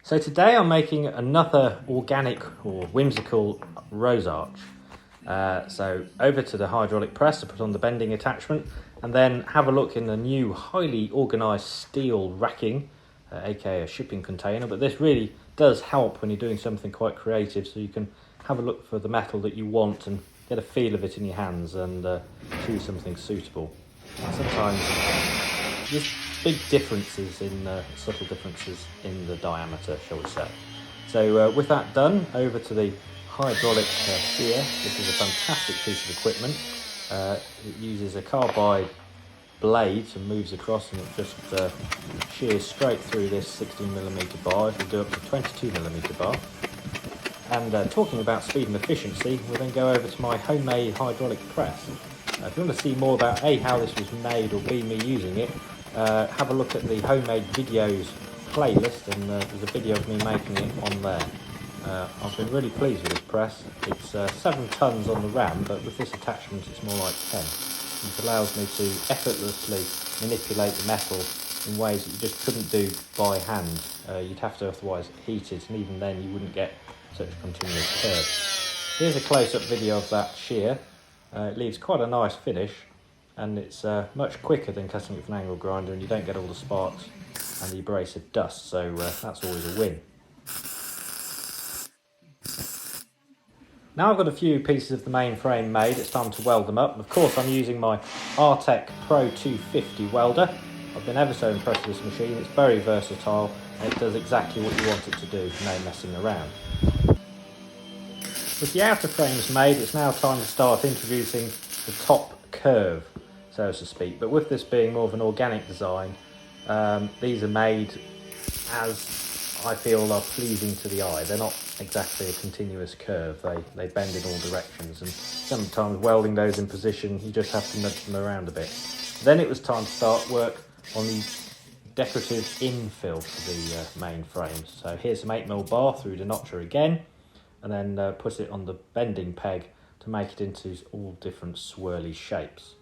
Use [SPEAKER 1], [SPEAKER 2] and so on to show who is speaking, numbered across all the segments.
[SPEAKER 1] So today I'm making another organic or whimsical rose arch. So over to the hydraulic press to put on the bending attachment, and then have a look in the new highly organised steel racking, aka a shipping container. But this really does help when you're doing something quite creative, so you can have a look for the metal that you want and get a feel of it in your hands and choose something suitable. And sometimes there's big differences in subtle differences in the diameter, shall we say. So with that done, over to the hydraulic shear. This is a fantastic piece of equipment. It uses a carbide blade and moves across, and it just shears straight through this 16mm bar. It'll do up to 22mm bar. And talking about speed and efficiency, we'll then go over to my homemade hydraulic press. If you want to see more about A, how this was made, or B, me using it, have a look at the homemade videos playlist, and there's a video of me making it on there. I've been really pleased with this press. It's 7 tons on the ram, but with this attachment it's more like 10. It allows me to effortlessly manipulate the metal in ways that you just couldn't do by hand. You'd have to otherwise heat it, and even then you wouldn't get such continuous curve. Here's a close-up video of that shear. It leaves quite a nice finish, and it's much quicker than cutting it with an angle grinder, and you don't get all the sparks and the abrasive dust, so that's always a win. Now I've got a few pieces of the main frame made, it's time to weld them up. Of course I'm using my Artec Pro 250 welder. I've been ever so impressed with this machine. It's very versatile and it does exactly what you want it to do, no messing around. With the outer frames made, it's now time to start introducing the top curve, so to speak. But with this being more of an organic design, these are made as I feel are pleasing to the eye. They're not exactly a continuous curve. They bend in all directions, and sometimes welding those in position, you just have to nudge them around a bit. Then it was time to start work on the decorative infill for the main frames. So here's some 8mm bar through the notcher again, and then put it on the bending peg to make it into all different swirly shapes.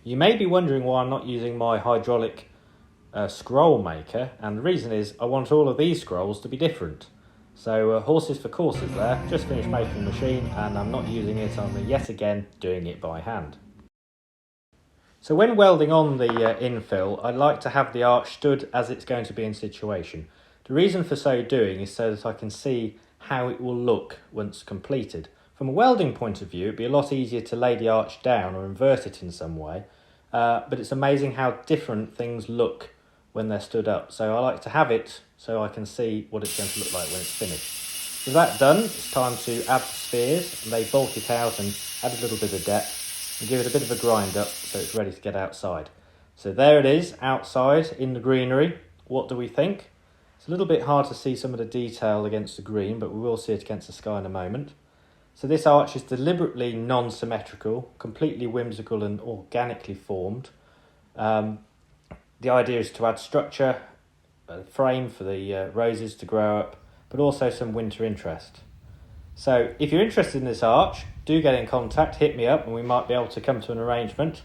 [SPEAKER 1] You may be wondering why I'm not using my hydraulic scroll maker, and the reason is I want all of these scrolls to be different. So horses for courses there. Just finished making the machine and I'm not using it. I'm yet again doing it by hand. So when welding on the infill, I like to have the arch stood as it's going to be in situation. The reason for so doing is so that I can see how it will look once completed. From a welding point of view, it'd be a lot easier to lay the arch down or invert it in some way, but it's amazing how different things look when they're stood up. So I like to have it so I can see what it's going to look like when it's finished. With that done, it's time to add the spheres, and they bulk it out and add a little bit of depth and give it a bit of a grind up so it's ready to get outside. So there it is, outside in the greenery. What do we think? It's a little bit hard to see some of the detail against the green, but we will see it against the sky in a moment. So this arch is deliberately non-symmetrical, completely whimsical and organically formed. The idea is to add structure, a frame for the roses to grow up, but also some winter interest. So if you're interested in this arch, do get in contact, hit me up, and we might be able to come to an arrangement.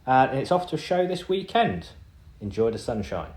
[SPEAKER 1] And it's off to a show this weekend. Enjoy the sunshine.